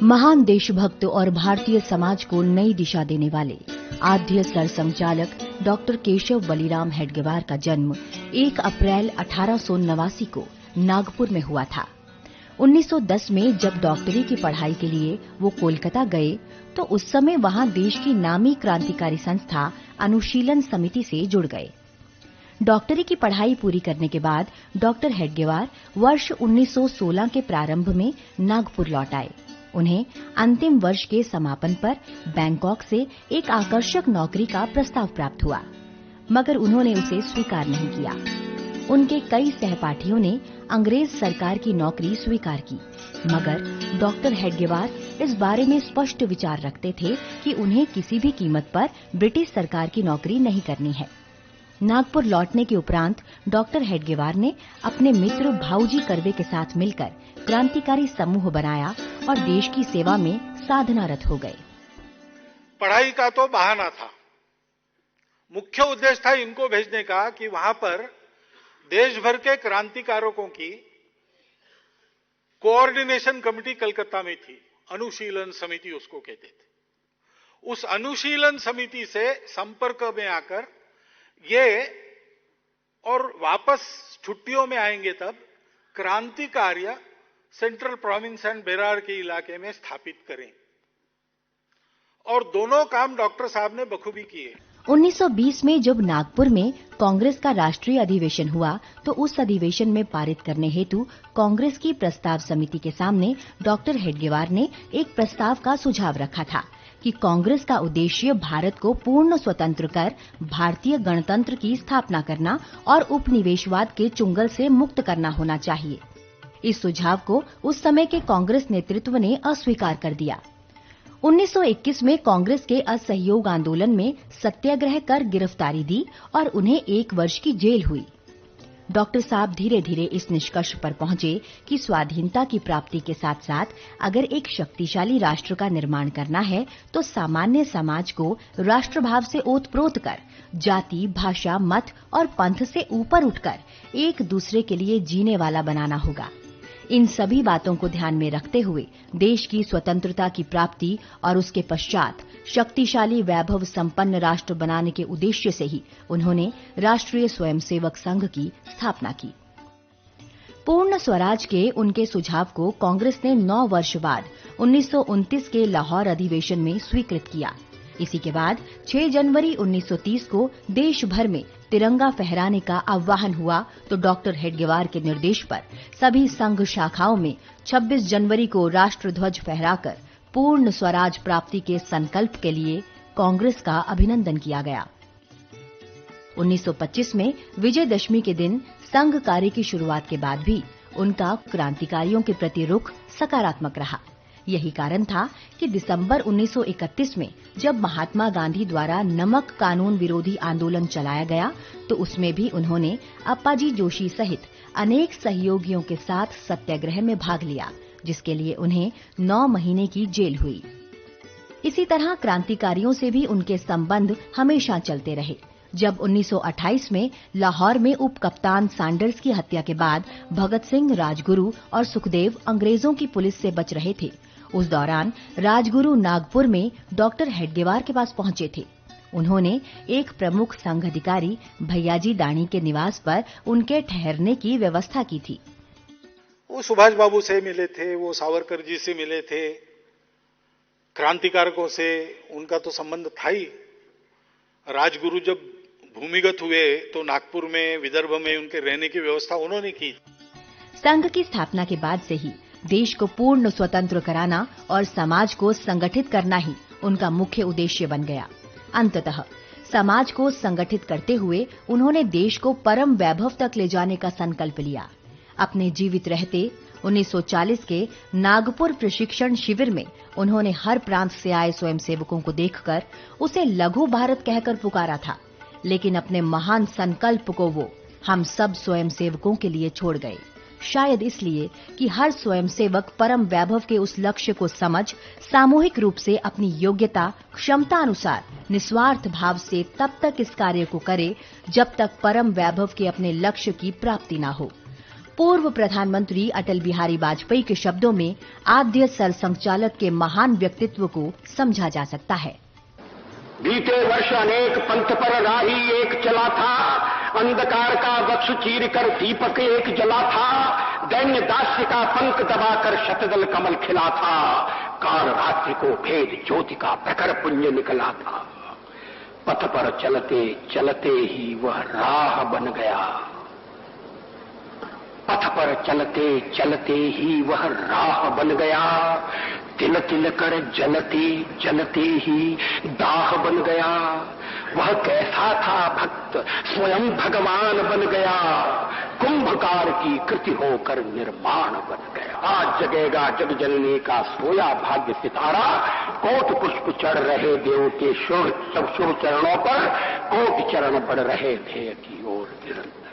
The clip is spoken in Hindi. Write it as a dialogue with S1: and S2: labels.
S1: महान देशभक्त और भारतीय समाज को नई दिशा देने वाले आद्य सरसंघचालक डॉक्टर केशव बलिराम हेडगेवार का जन्म 1 अप्रैल 1889 को नागपुर में हुआ था। 1910 में जब डॉक्टरी की पढ़ाई के लिए वो कोलकाता गए तो उस समय वहां देश की नामी क्रांतिकारी संस्था अनुशीलन समिति से जुड़ गए। डॉक्टरी की पढ़ाई पूरी करने के बाद डॉक्टर हेडगेवार वर्ष 1916 के प्रारंभ में नागपुर लौट आए। उन्हें अंतिम वर्ष के समापन पर बैंकॉक से एक आकर्षक नौकरी का प्रस्ताव प्राप्त हुआ, मगर उन्होंने उसे स्वीकार नहीं किया। उनके कई सहपाठियों ने अंग्रेज सरकार की नौकरी स्वीकार की, मगर डॉक्टर हेडगेवार इस बारे में स्पष्ट विचार रखते थे कि उन्हें किसी भी कीमत पर ब्रिटिश सरकार की नौकरी नहीं करनी है। नागपुर लौटने के उपरांत डॉक्टर हेडगेवार ने अपने मित्र भाऊजी कर्वे के साथ मिलकर क्रांतिकारी समूह बनाया और देश की सेवा में साधनारत हो गए।
S2: पढ़ाई का तो बहाना था, मुख्य उद्देश्य था इनको भेजने का कि वहां पर देश भर के क्रांतिकारकों की कोऑर्डिनेशन कमेटी कलकत्ता में थी, अनुशीलन समिति उसको कहते थे। उस अनुशीलन समिति से संपर्क में आकर ये और वापस छुट्टियों में आएंगे तब क्रांति कार्य सेंट्रल प्रोविंस एंड बेरार के इलाके में स्थापित करें, और दोनों काम डॉक्टर साहब ने बखूबी किए।
S1: 1920 में जब नागपुर में कांग्रेस का राष्ट्रीय अधिवेशन हुआ तो उस अधिवेशन में पारित करने हेतु कांग्रेस की प्रस्ताव समिति के सामने डॉक्टर हेडगेवार ने एक प्रस्ताव का सुझाव रखा था कि कांग्रेस का उद्देश्य भारत को पूर्ण स्वतंत्र कर भारतीय गणतंत्र की स्थापना करना और उपनिवेशवाद के चुंगल से मुक्त करना होना चाहिए। इस सुझाव को उस समय के कांग्रेस नेतृत्व ने अस्वीकार कर दिया। 1921 में कांग्रेस के असहयोग आंदोलन में सत्याग्रह कर गिरफ्तारी दी और उन्हें 1 वर्ष की जेल हुई। डॉक्टर साहब धीरे धीरे इस निष्कर्ष पर पहुंचे कि स्वाधीनता की प्राप्ति के साथ साथ अगर एक शक्तिशाली राष्ट्र का निर्माण करना है तो सामान्य समाज को राष्ट्रभाव से ओतप्रोत कर जाति, भाषा, मत और पंथ से ऊपर उठकर एक दूसरे के लिए जीने वाला बनाना होगा। इन सभी बातों को ध्यान में रखते हुए देश की स्वतंत्रता की प्राप्ति और उसके पश्चात शक्तिशाली वैभव संपन्न राष्ट्र बनाने के उद्देश्य से ही उन्होंने राष्ट्रीय स्वयंसेवक संघ की स्थापना की। पूर्ण स्वराज के उनके सुझाव को कांग्रेस ने 9 वर्ष बाद 1929 के लाहौर अधिवेशन में स्वीकृत किया। इसी के बाद 6 जनवरी 1930 को देश भर में तिरंगा फहराने का आह्वान हुआ तो डॉक्टर हेडगेवार के निर्देश पर सभी संघ शाखाओं में 26 जनवरी को राष्ट्रध्वज फहराकर पूर्ण स्वराज प्राप्ति के संकल्प के लिए कांग्रेस का अभिनंदन किया गया। 1925 में विजयदशमी के दिन संघ कार्य की शुरुआत के बाद भी उनका क्रांतिकारियों के प्रति रुख सकारात्मक रहा। यही कारण था कि दिसंबर 1931 में जब महात्मा गांधी द्वारा नमक कानून विरोधी आंदोलन चलाया गया तो उसमें भी उन्होंने अप्पाजी जोशी सहित अनेक सहयोगियों के साथ सत्याग्रह में भाग लिया, जिसके लिए उन्हें 9 महीने की जेल हुई। इसी तरह क्रांतिकारियों से भी उनके संबंध हमेशा चलते रहे। जब 1928 में लाहौर में उप कप्तान सैंडर्स की हत्या के बाद भगत सिंह, राजगुरु और सुखदेव अंग्रेजों की पुलिस से बच रहे थे, उस दौरान राजगुरु नागपुर में डॉक्टर हेडगेवार के पास पहुंचे थे। उन्होंने एक प्रमुख संघ अधिकारी भैयाजी दानी के निवास पर उनके ठहरने की व्यवस्था की थी।
S2: वो सुभाष बाबू से मिले थे, वो सावरकर जी से मिले थे, क्रांतिकारकों से उनका तो संबंध था ही। राजगुरु जब भूमिगत हुए तो नागपुर में, विदर्भ में उनके रहने की व्यवस्था उन्होंने की।
S1: संघ की स्थापना के बाद से ही देश को पूर्ण स्वतंत्र कराना और समाज को संगठित करना ही उनका मुख्य उद्देश्य बन गया। अंततः समाज को संगठित करते हुए उन्होंने देश को परम वैभव तक ले जाने का संकल्प लिया। अपने जीवित रहते 1940 के नागपुर प्रशिक्षण शिविर में उन्होंने हर प्रांत से आए स्वयंसेवकों को देखकर उसे लघु भारत कहकर पुकारा था, लेकिन अपने महान संकल्प को वो हम सब स्वयंसेवकों के लिए छोड़ गए। शायद इसलिए कि हर स्वयंसेवक परम वैभव के उस लक्ष्य को समझ सामूहिक रूप से अपनी योग्यता, क्षमता अनुसार निस्वार्थ भाव से तब तक इस कार्य को करे जब तक परम वैभव के अपने लक्ष्य की प्राप्ति न हो। पूर्व प्रधानमंत्री अटल बिहारी वाजपेयी के शब्दों में आद्य सरसंघचालक के महान व्यक्तित्व को समझा जा सकता है।
S3: बीते वर्ष अनेक पंथ पर राही एक चला था, अंधकार का वक्ष चीर कर दीपक एक जला था, दैन्य दास्य का पंख दबाकर शतदल कमल खिला था, काल रात्रि को भेद ज्योति का प्रखर पुंज निकला था। पथ पर चलते चलते ही वह राह बन गया, पथ पर चलते चलते ही वह राह बन गया, तिल तिल कर जलते जलते ही दाह बन गया। वह कैसा था भक्त, स्वयं भगवान बन गया, कुंभकार की कृति होकर निर्माण बन गया। आज जगेगा जग जननी का सोया भाग्य सितारा, कोट पुष्प चढ़ रहे देव के शुभ चरणों पर, कोट चरण बढ़ रहे ध्येय की ओर निरंतर।